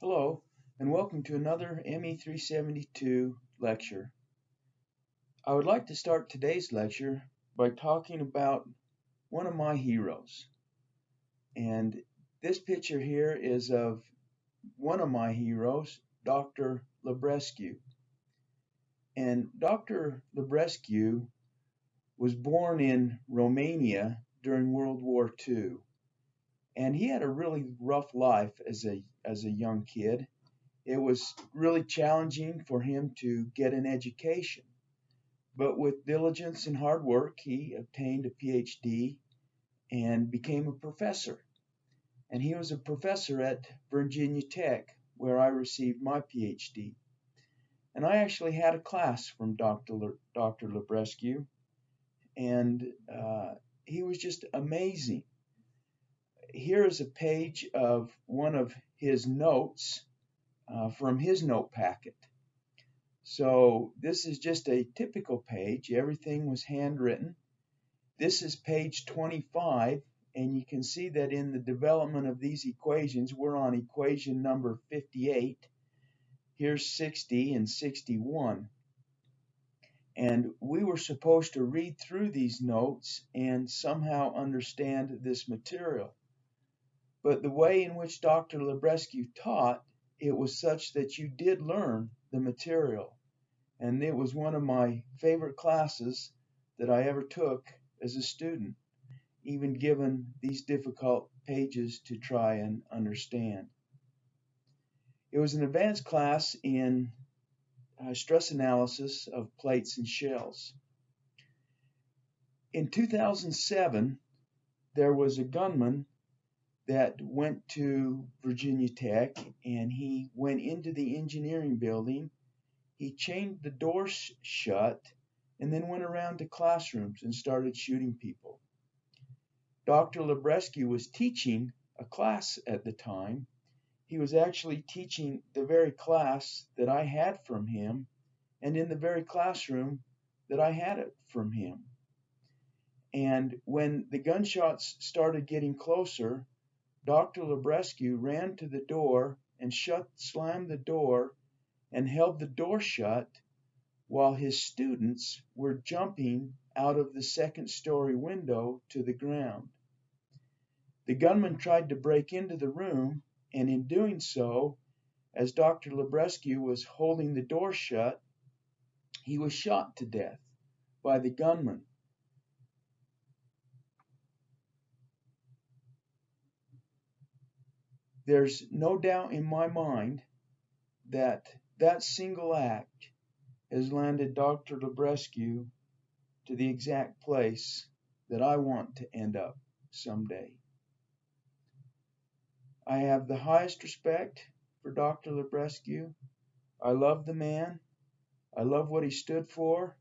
Hello, and welcome to another ME372 lecture. I would like to start today's lecture by talking about one of my heroes. And this picture here is of one of my heroes, Dr. Librescu. And Dr. Librescu was born in Romania during World War II. And he had a really rough life as a young kid. It was really challenging for him to get an education. But with diligence and hard work, he obtained a PhD and became a professor. And he was a professor at Virginia Tech, where I received my PhD. And I actually had a class from Dr. Librescu, and he was just amazing. Here is a page of one of his notes from his note packet. So this is just a typical page. Everything was handwritten. This is page 25, and you can see that in the development of these equations, we're on equation number 58. Here's 60 and 61. And we were supposed to read through these notes and somehow understand this material. But the way in which Dr. Librescu taught, it was such that you did learn the material. And it was one of my favorite classes that I ever took as a student, even given these difficult pages to try and understand. It was an advanced class in stress analysis of plates and shells. In 2007, there was a gunman that went to Virginia Tech, and he went into the engineering building. He chained the doors shut and then went around to classrooms and started shooting people. Dr. Librescu was teaching a class at the time. He was actually teaching the very class that I had from him, and in the very classroom that I had it from him. And when the gunshots started getting closer, Dr. Librescu ran to the door and slammed the door and held the door shut while his students were jumping out of the second-story window to the ground. The gunman tried to break into the room, and in doing so, as Dr. Librescu was holding the door shut, he was shot to death by the gunman. There's no doubt in my mind that that single act has landed Dr. Librescu to the exact place that I want to end up someday. I have the highest respect for Dr. Librescu. I love the man. I love what he stood for,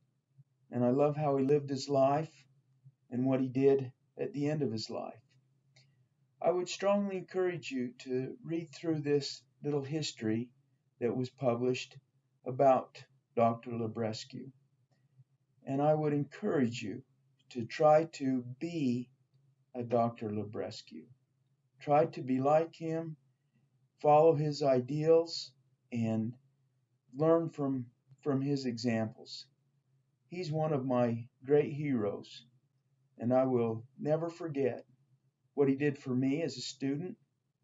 and I love how he lived his life and what he did at the end of his life. I would strongly encourage you to read through this little history that was published about Dr. Librescu. And I would encourage you to try to be a Dr. Librescu. Try to be like him, follow his ideals, and learn from his examples. He's one of my great heroes, and I will never forget what he did for me as a student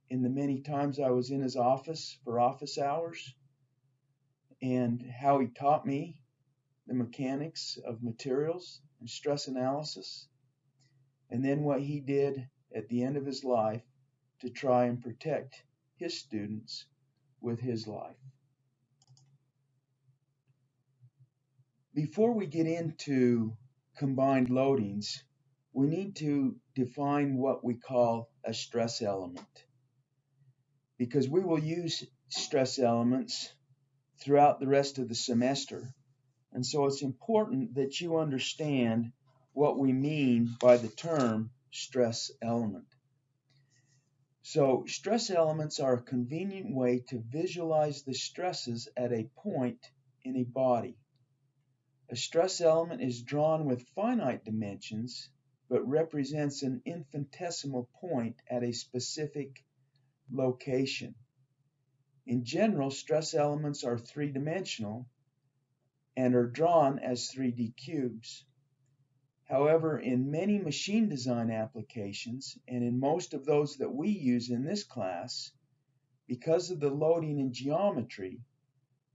in the many times I was in his office for office hours, and how he taught me the mechanics of materials and stress analysis, and then what he did at the end of his life to try and protect his students with his life. Before we get into combined loadings, we need to define what we call a stress element, because we will use stress elements throughout the rest of the semester. And so it's important that you understand what we mean by the term stress element. So stress elements are a convenient way to visualize the stresses at a point in a body. A stress element is drawn with finite dimensions, but represents an infinitesimal point at a specific location. In general, stress elements are three-dimensional and are drawn as 3D cubes. However, in many machine design applications, and in most of those that we use in this class, because of the loading in geometry,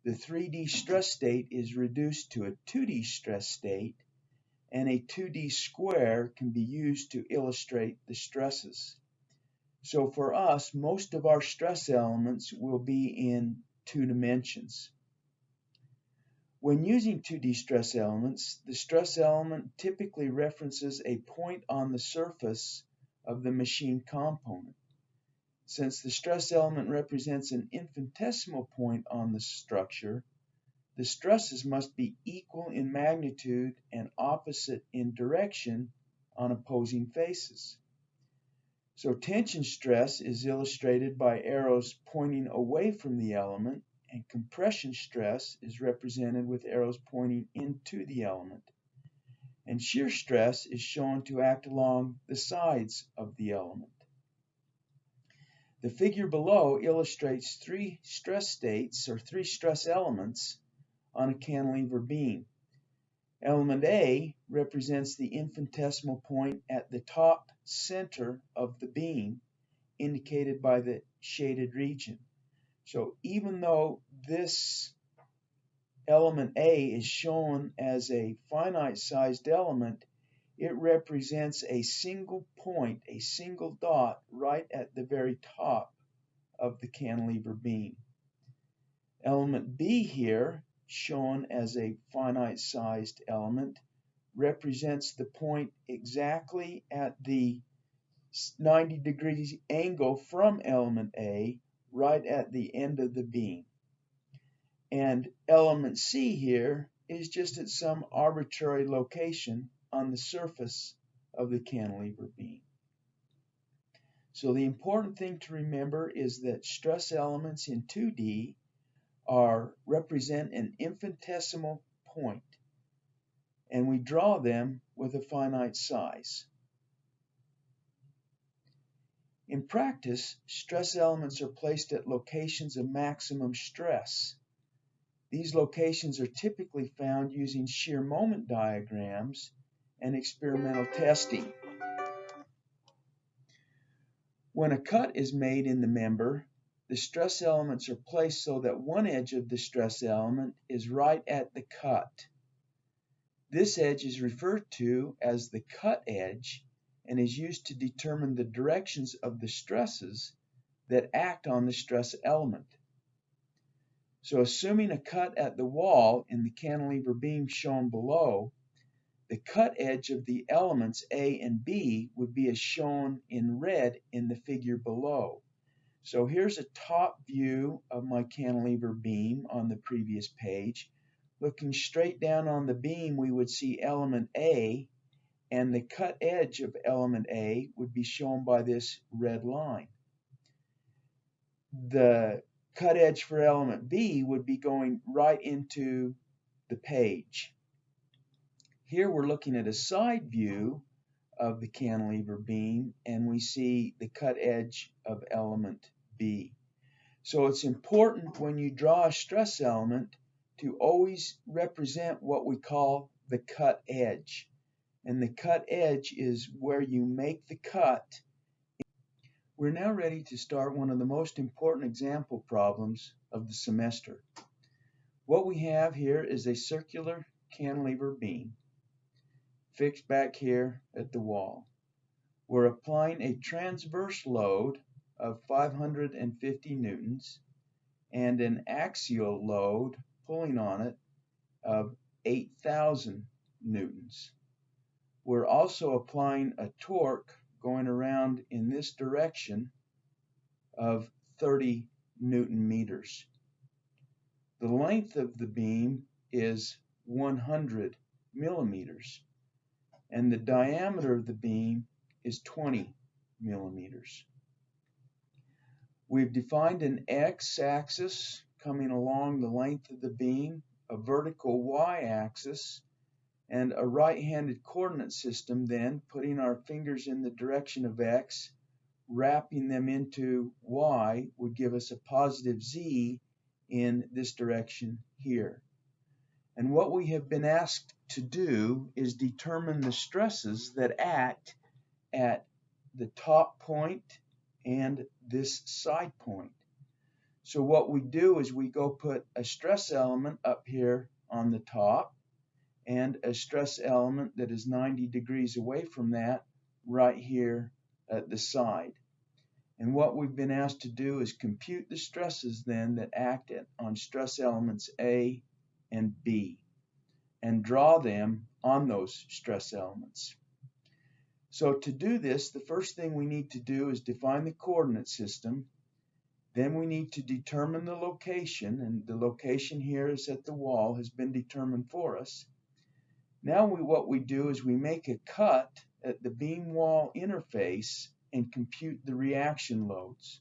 the 3D stress state is reduced to a 2D stress state, and a 2D square can be used to illustrate the stresses. So for us, most of our stress elements will be in 2 dimensions. When using 2D stress elements, the stress element typically references a point on the surface of the machine component. Since the stress element represents an infinitesimal point on the structure, the stresses must be equal in magnitude and opposite in direction on opposing faces. So tension stress is illustrated by arrows pointing away from the element, and compression stress is represented with arrows pointing into the element. And shear stress is shown to act along the sides of the element. The figure below illustrates 3 stress states or 3 stress elements on a cantilever beam. Element A represents the infinitesimal point at the top center of the beam, indicated by the shaded region. So even though this element A is shown as a finite-sized element, it represents a single point, a single dot, right at the very top of the cantilever beam. Element B here, shown as a finite-sized element, represents the point exactly at the 90 degrees angle from element A, right at the end of the beam. And element C here is just at some arbitrary location on the surface of the cantilever beam. So the important thing to remember is that stress elements in 2D represent an infinitesimal point, and we draw them with a finite size. In practice, stress elements are placed at locations of maximum stress. These locations are typically found using shear moment diagrams and experimental testing. When a cut is made in the member, the stress elements are placed so that one edge of the stress element is right at the cut. This edge is referred to as the cut edge and is used to determine the directions of the stresses that act on the stress element. So assuming a cut at the wall in the cantilever beam shown below, the cut edge of the elements A and B would be as shown in red in the figure below. So here's a top view of my cantilever beam on the previous page. Looking straight down on the beam, we would see element A, and the cut edge of element A would be shown by this red line. The cut edge for element B would be going right into the page. Here we're looking at a side view of the cantilever beam, and we see the cut edge of element B. So it's important when you draw a stress element to always represent what we call the cut edge. And the cut edge is where you make the cut. We're now ready to start one of the most important example problems of the semester. What we have here is a circular cantilever beam fixed back here at the wall. We're applying a transverse load of 550 newtons and an axial load pulling on it of 8,000 newtons. We're also applying a torque going around in this direction of 30 newton meters. The length of the beam is 100 millimeters, and the diameter of the beam is 20 millimeters. We've defined an x-axis coming along the length of the beam, a vertical y-axis, and a right-handed coordinate system then, putting our fingers in the direction of x, wrapping them into y would give us a positive z in this direction here. And what we have been asked to do is determine the stresses that act at the top point and this side point. So what we do is we go put a stress element up here on the top and a stress element that is 90 degrees away from that right here at the side. And what we've been asked to do is compute the stresses then that act on stress elements A and B and draw them on those stress elements. So to do this, the first thing we need to do is define the coordinate system. Then we need to determine the location, and the location here is at the wall, has been determined for us. Now what we do is we make a cut at the beam wall interface and compute the reaction loads.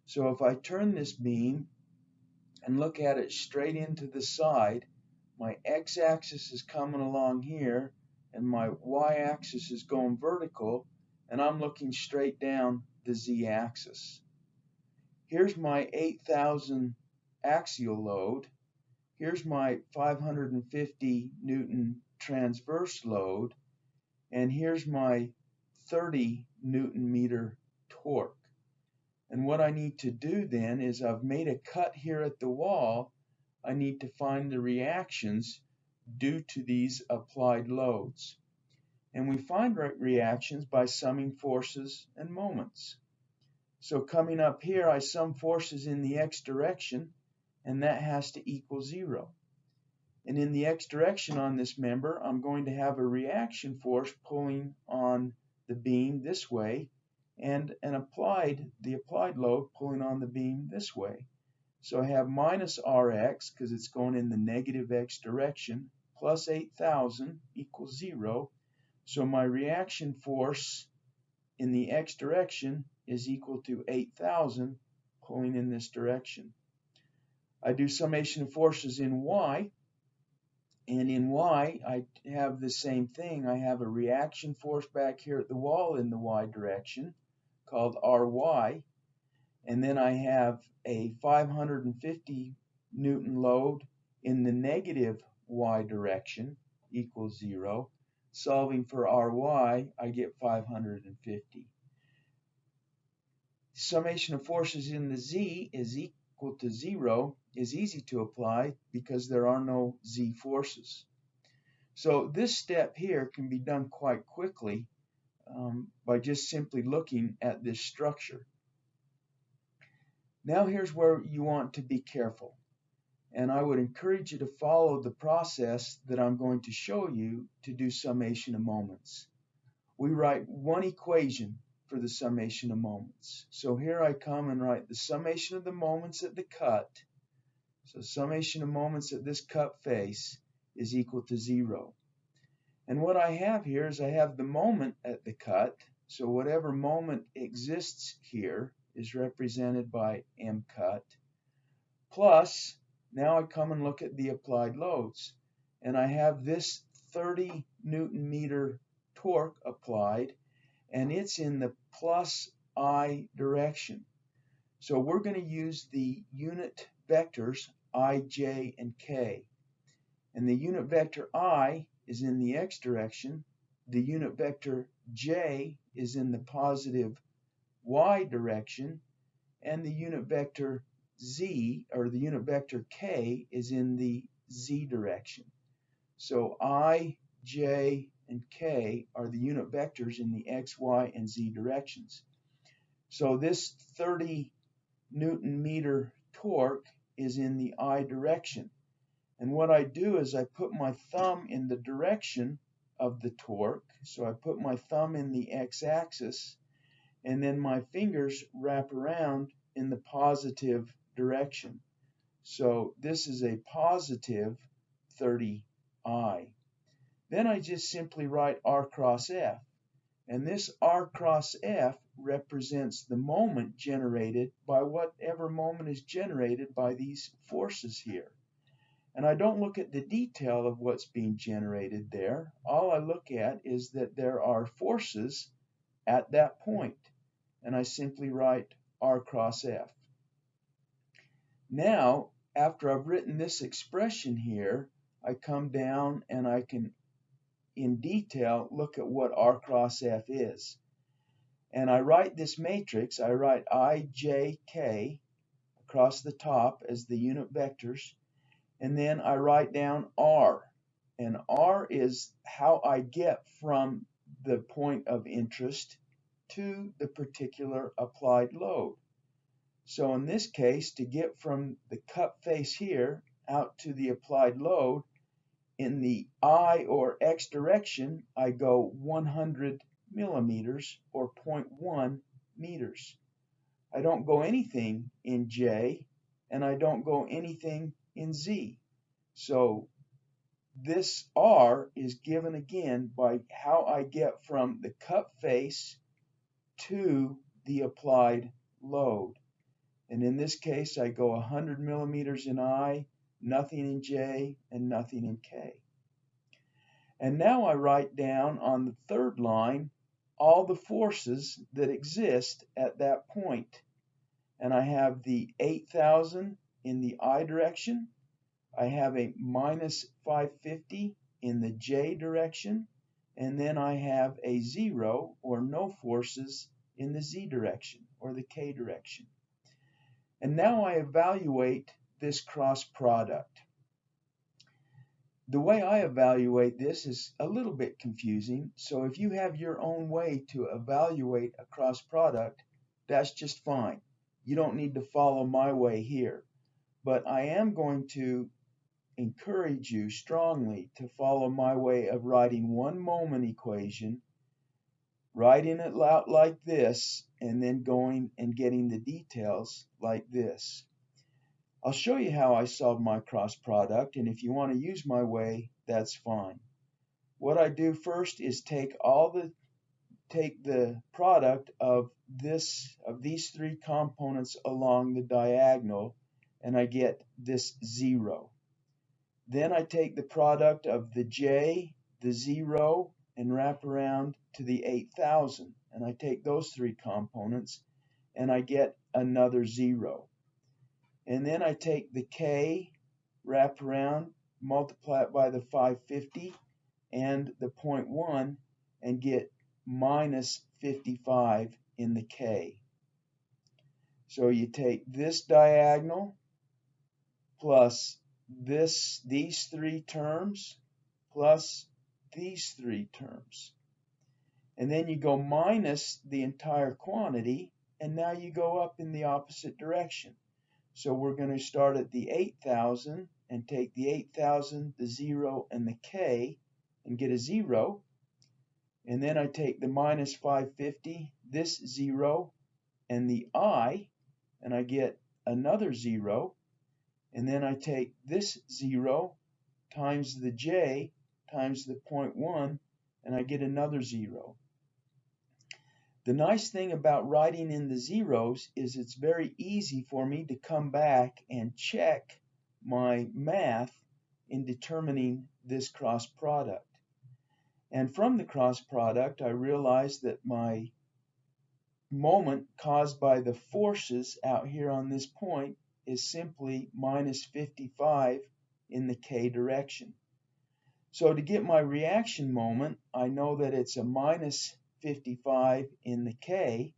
So if I turn this beam and look at it straight into the side, my x-axis is coming along here and my y-axis is going vertical, and I'm looking straight down the z-axis. Here's my 8,000 axial load. Here's my 550 Newton transverse load. And here's my 30 Newton meter torque. And what I need to do then is I've made a cut here at the wall. I need to find the reactions due to these applied loads. And we find reactions by summing forces and moments. So coming up here, I sum forces in the x direction, and that has to equal 0. And in the x direction on this member, I'm going to have a reaction force pulling on the beam this way, and the applied load pulling on the beam this way. So I have minus Rx, because it's going in the negative x direction, plus 8,000 equals 0. So my reaction force in the x direction is equal to 8,000 pulling in this direction. I do summation of forces in y, and in y I have the same thing. I have a reaction force back here at the wall in the y direction called Ry, and then I have a 550 Newton load in the negative y direction equals 0. Solving for Ry, I get 550. Summation of forces in the z is equal to 0 is easy to apply because there are no z forces. So this step here can be done quite quickly by just simply looking at this structure. Now here's where you want to be careful, and I would encourage you to follow the process that I'm going to show you to do summation of moments. We write one equation for the summation of moments. So here I come and write the summation of the moments at the cut. So summation of moments at this cut face is equal to 0. And what I have here is I have the moment at the cut. So whatever moment exists here is represented by m cut. Plus, now I come and look at the applied loads. And I have this 30 Newton meter torque applied, and it's in the plus I direction. So we're going to use the unit vectors I, j, and k. And the unit vector I is in the x direction, the unit vector j is in the positive y direction, and the unit vector z, or the unit vector k, is in the z direction. So I, j, and k are the unit vectors in the x, y, and z directions. So this 30 Newton meter torque is in the I direction. And what I do is I put my thumb in the direction of the torque. So I put my thumb in the x-axis, and then my fingers wrap around in the positive direction. So this is a positive 30I. Then I just simply write R cross F. And this R cross F represents the moment generated by whatever moment is generated by these forces here. And I don't look at the detail of what's being generated there. All I look at is that there are forces at that point. and I simply write R cross F. Now, after I've written this expression here, I come down and I can, in detail, look at what R cross F is. And I write this matrix, I write I, J, K across the top as the unit vectors, and then I write down R. And R is how I get from the point of interest to the particular applied load. So in this case, to get from the cup face here out to the applied load, in the I or X direction, I go 100 millimeters or 0.1 meters. I don't go anything in J, and I don't go anything in Z. So this R is given again by how I get from the cup face to the applied load. And in this case, I go 100 millimeters in I, nothing in J, and nothing in K. And now I write down on the third line all the forces that exist at that point. And I have the 8,000 in the I direction. I have a minus 550 in the J direction, and then I have a 0 or no forces in the Z direction or the K direction. And now I evaluate this cross product. The way I evaluate this is a little bit confusing, so if you have your own way to evaluate a cross product, that's just fine. You don't need to follow my way here. But I am going to encourage you strongly to follow my way of writing one moment equation, writing it out like this, and then going and getting the details like this. I'll show you how I solve my cross product, and if you want to use my way, that's fine. What I do first is take the product of these three components along the diagonal, and I get this 0. Then I take the product of the J, the 0, and wrap around to the 8,000. And I take those three components and I get another 0. And then I take the K, wrap around, multiply it by the 550 and the 0.1 and get minus 55 in the K. So you take this diagonal plus these three terms plus these three terms. And then you go minus the entire quantity, and now you go up in the opposite direction. So we're going to start at the 8,000 and take the 8,000, the 0, and the K and get a 0. And then I take the minus 550, this 0, and the I, and I get another 0. And then I take this 0 times the J times the 0.1, and I get another 0. The nice thing about writing in the zeros is it's very easy for me to come back and check my math in determining this cross product. And from the cross product, I realized that my moment caused by the forces out here on this point is simply minus 55 in the K direction. So to get my reaction moment, I know that it's a minus 55 in the K,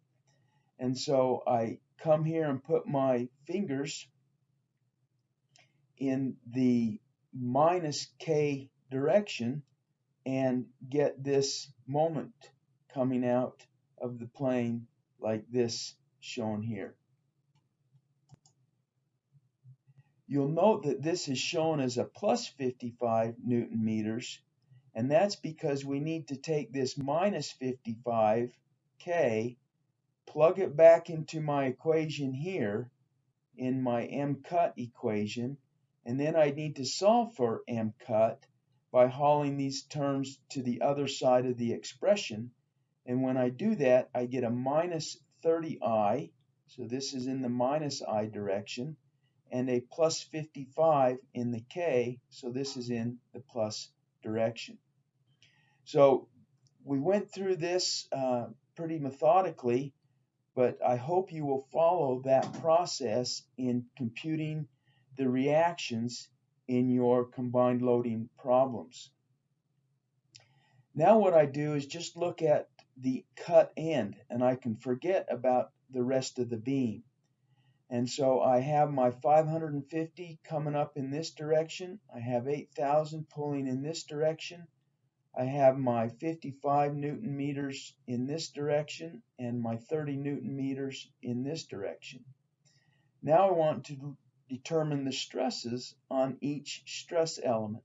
and so I come here and put my fingers in the minus K direction and get this moment coming out of the plane like this shown here. You'll note that this is shown as a plus 55 Newton meters, and that's because we need to take this minus 55 K, plug it back into my equation here in my m-cut equation, and then I need to solve for m-cut by hauling these terms to the other side of the expression. And when I do that, I get a minus 30i, so this is in the minus I direction, and a plus 55 in the K, so this is in the plus direction. So we went through this pretty methodically, but I hope you will follow that process in computing the reactions in your combined loading problems. Now what I do is just look at the cut end, and I can forget about the rest of the beam. And so I have my 550 coming up in this direction. I have 8,000 pulling in this direction. I have my 55 Newton meters in this direction and my 30 Newton meters in this direction. Now I want to determine the stresses on each stress element.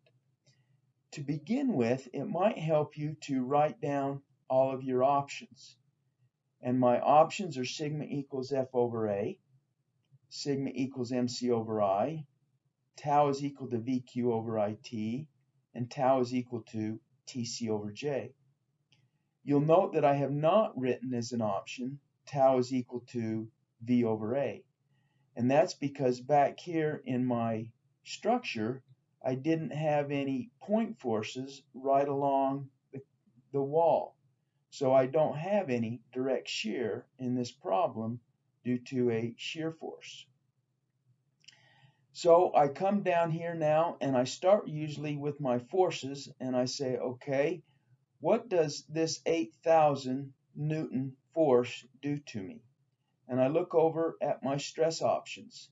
To begin with, it might help you to write down all of your options. And my options are sigma equals F over A, sigma equals MC over I, tau is equal to VQ over IT, and tau is equal to TC over J. You'll note that I have not written as an option tau is equal to V over A. And that's because back here in my structure, I didn't have any point forces right along the wall. So I don't have any direct shear in this problem due to a shear force. So I come down here now and I start usually with my forces and I say, okay, what does this 8,000 Newton force do to me? And I look over at my stress options.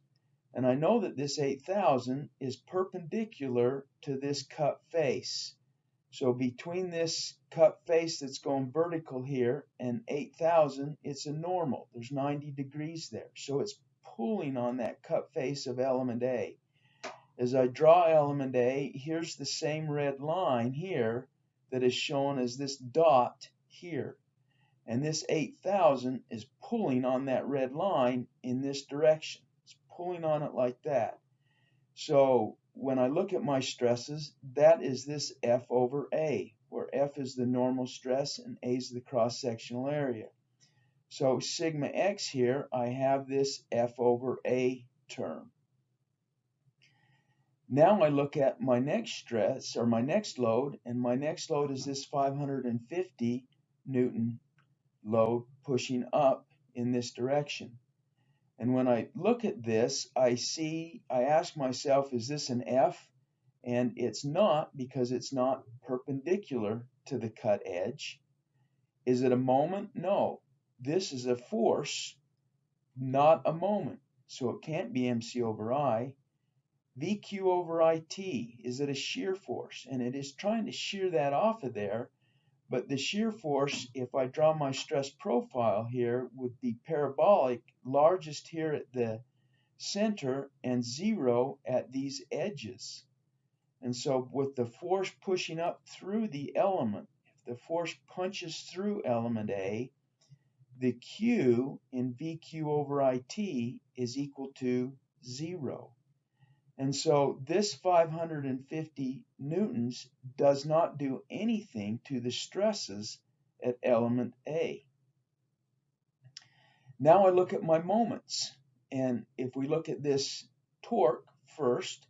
And I know that this 8,000 is perpendicular to this cut face. So between this cut face that's going vertical here and 8,000, it's a normal. There's 90 degrees there. So it's pulling on that cut face of element A. As I draw element A, here's the same red line here that is shown as this dot here. And this 8,000 is pulling on that red line in this direction. It's pulling on it like that. So when I look at my stresses, that is this F over A, where F is the normal stress and A is the cross-sectional area. So sigma x here, I have this F over A term. Now I look at my next stress, or my next load, and my next load is this 550 Newton load pushing up in this direction. And when I look at this, I ask myself, is this an F? And it's not, because it's not perpendicular to the cut edge. Is it a moment? No. This is a force, not a moment. So it can't be MC over I. VQ over IT, is it a shear force? And it is trying to shear that off of there. But the shear force, if I draw my stress profile here, would be parabolic, largest here at the center and zero at these edges. And so with the force pushing up through the element, if the force punches through element A, the Q in VQ over IT is equal to 0. And so this 550 newtons does not do anything to the stresses at element A. Now I look at my moments. And if we look at this torque first,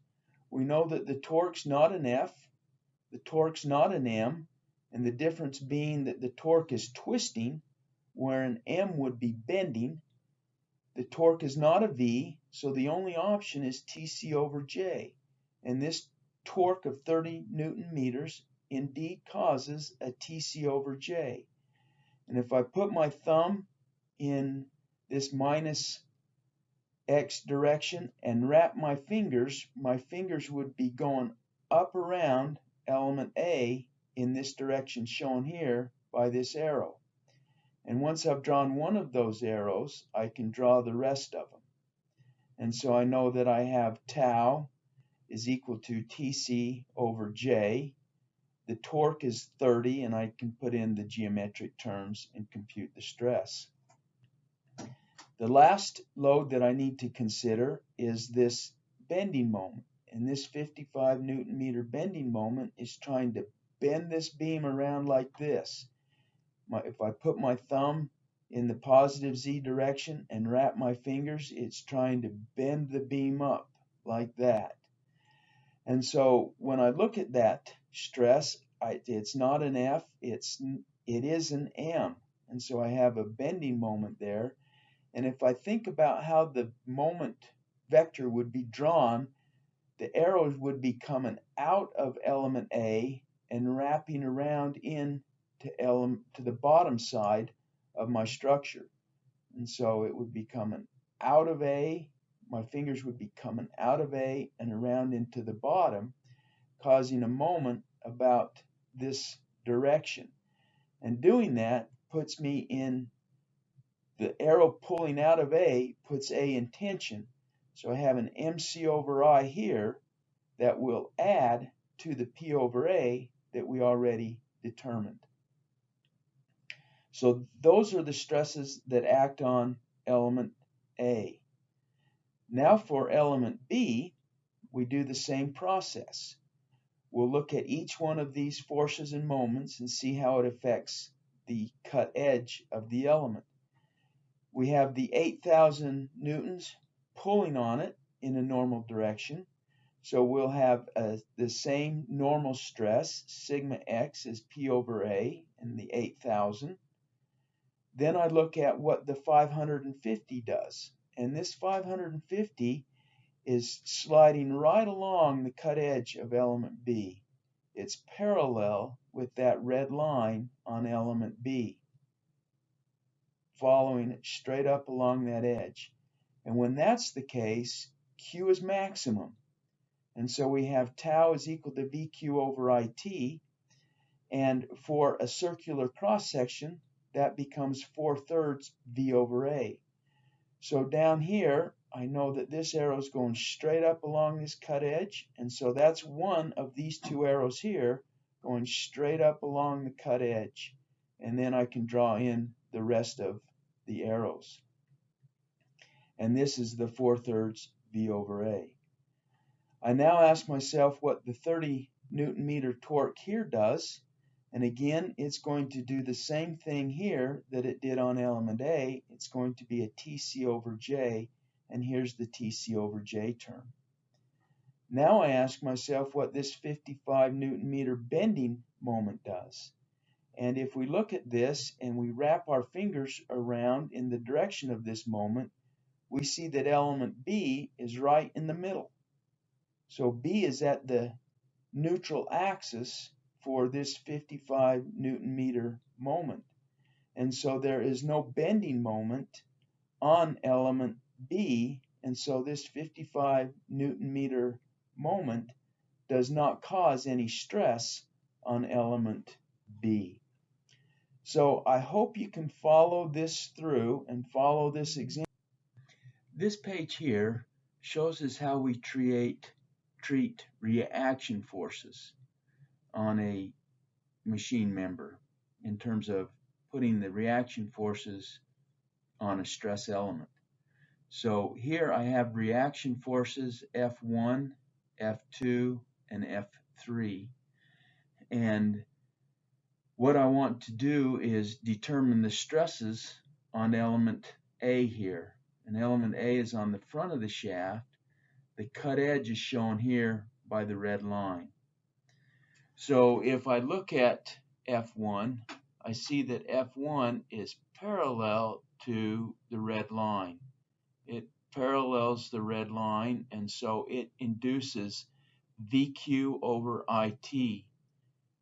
we know that the torque's not an F, the torque's not an M, and the difference being that the torque is twisting, where an M would be bending. The torque is not a V, so the only option is TC over J. And this torque of 30 Newton meters indeed causes a TC over J. And if I put my thumb in this minus X direction and wrap my fingers would be going up around element A in this direction shown here by this arrow. And once I've drawn one of those arrows, I can draw the rest of them. And so I know that I have tau is equal to TC over J. The torque is 30, and I can put in the geometric terms and compute the stress. The last load that I need to consider is this bending moment. And this 55 Newton meter bending moment is trying to bend this beam around like this. If I put my thumb in the positive Z direction and wrap my fingers, it's trying to bend the beam up like that. And so when I look at that stress, it's not an F, it is an M. And so I have a bending moment there. And if I think about how the moment vector would be drawn, the arrows would be coming out of element A and wrapping around in to the bottom side of my structure. And so it would be coming out of A, my fingers would be coming out of A and around into the bottom, causing a moment about this direction. And doing that puts me in the arrow pulling out of A, puts A in tension. So I have an MC over I here that will add to the P over A that we already determined. So those are the stresses that act on element A. Now for element B, we do the same process. We'll look at each one of these forces and moments and see how it affects the cut edge of the element. We have the 8,000 newtons pulling on it in a normal direction. So we'll have the same normal stress, sigma x is P over A and the 8,000. Then I look at what the 550 does. And this 550 is sliding right along the cut edge of element B. It's parallel with that red line on element B, following it straight up along that edge. And when that's the case, Q is maximum. And so we have tau is equal to VQ over IT. And for a circular cross section, that becomes 4/3 V over A. So down here, I know that this arrow is going straight up along this cut edge. And so that's one of these two arrows here going straight up along the cut edge. And then I can draw in the rest of the arrows. And this is the 4/3 V over A. I now ask myself what the 30 Newton meter torque here does. And again, it's going to do the same thing here that it did on element A. It's going to be a TC over J, and here's the TC over J term. Now I ask myself what this 55 Newton meter bending moment does. And if we look at this and we wrap our fingers around in the direction of this moment, we see that element B is right in the middle. So B is at the neutral axis for this 55 Newton meter moment. And so there is no bending moment on element B, and so this 55 Newton meter moment does not cause any stress on element B. So I hope you can follow this through and follow this example. This page here shows us how we treat reaction forces on a machine member in terms of putting the reaction forces on a stress element. So here I have reaction forces F1, F2, and F3. And what I want to do is determine the stresses on element A here. And element A is on the front of the shaft. The cut edge is shown here by the red line. So if I look at F1, I see that F1 is parallel to the red line. It parallels the red line, and so it induces VQ over IT.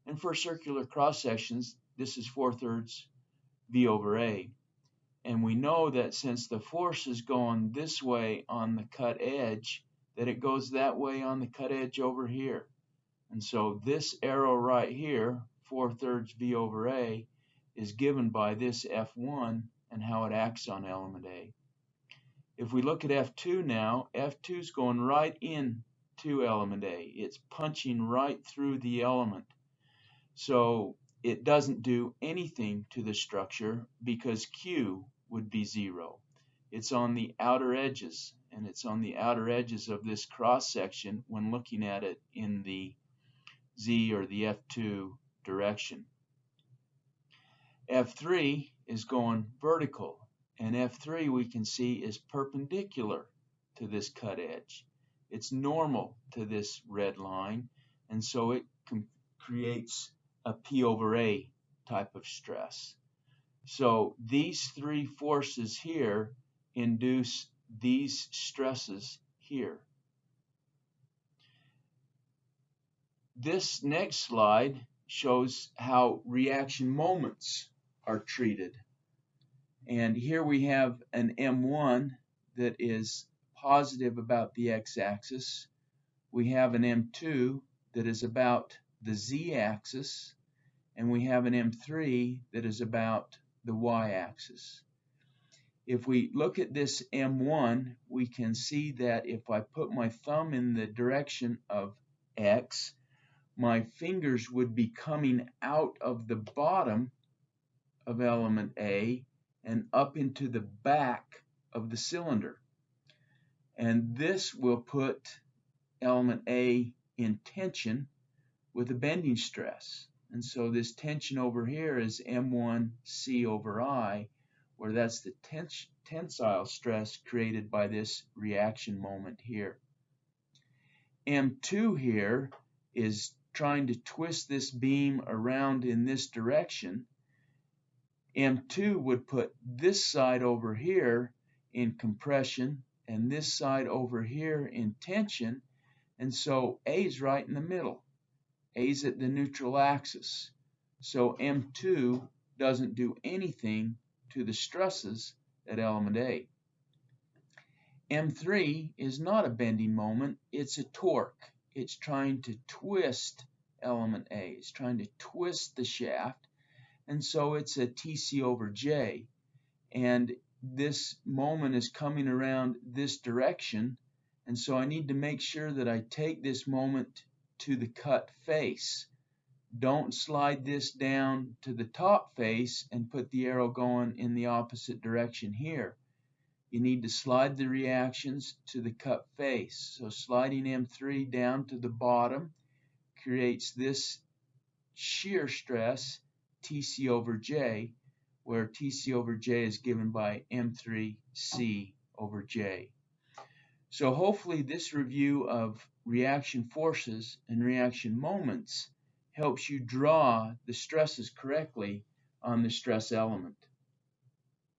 And for circular cross sections, this is 4/3 V over A. And we know that since the force is going this way on the cut edge, that it goes that way on the cut edge over here. And so this arrow right here, 4/3 V over A, is given by this F1 and how it acts on element A. If we look at F2 now, F2 is going right into element A. It's punching right through the element. So it doesn't do anything to the structure because Q would be 0. It's on the outer edges, and it's on the outer edges of this cross section when looking at it in the Z or the F2 direction. F3 is going vertical, and F3 we can see is perpendicular to this cut edge. It's normal to this red line, and so it creates a P over A type of stress. So these three forces here induce these stresses here. This next slide shows how reaction moments are treated. And here we have an M1 that is positive about the x-axis. We have an M2 that is about the z-axis, and we have an M3 that is about the y-axis. If we look at this M1, we can see that if I put my thumb in the direction of x, my fingers would be coming out of the bottom of element A and up into the back of the cylinder. And this will put element A in tension with a bending stress. And so this tension over here is M1C over I, where that's the tensile stress created by this reaction moment here. M2 here is trying to twist this beam around in this direction. M2 would put this side over here in compression and this side over here in tension, and so A is right in the middle. A is at the neutral axis. So M2 doesn't do anything to the stresses at element A. M3 is not a bending moment, it's a torque. It's trying to twist element A. It's trying to twist the shaft, and so it's a TC over J. And this moment is coming around this direction, and so I need to make sure that I take this moment to the cut face. Don't slide this down to the top face and put the arrow going in the opposite direction here. You need to slide the reactions to the cut face. So sliding M3 down to the bottom creates this shear stress, TC over J, where TC over J is given by M3C over J. So hopefully this review of reaction forces and reaction moments helps you draw the stresses correctly on the stress element.